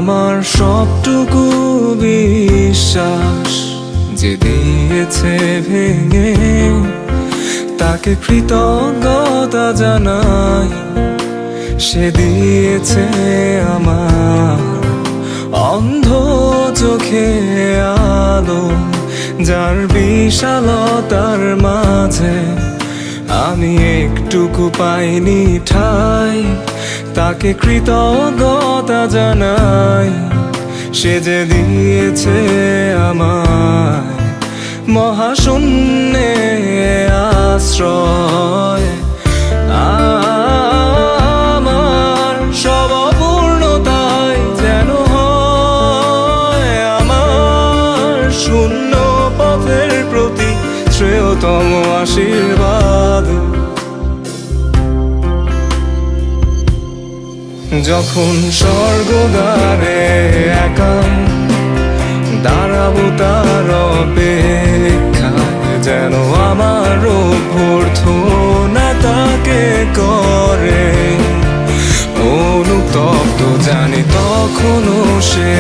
আমার সবটুকু বিশ্বাস যে দিয়েছে ভেঙে, তাকে কৃতজ্ঞতা জানাই। সে দিয়েছে আমার অন্ধ চোখে আলো, যার বিশালতার মাঝে আমি একটুকু পাইনি ঠাই। তাকে কৃতজ্ঞতা জানাই, সে যে দিয়েছে আমায় মহাশূন্যে আশ্রয়। আমার সব অপূর্ণতায় যেন হয় আমার শূন্য পথের প্রতি শ্রেয়তম আশীর্বাদ। যখন স্বর্গদ্বারে একা দাঁড়াবো তার অপেক্ষায়, যেন আমার অভ্যর্থনা তাকে করে অনুতপ্ত, জানি তখনও সে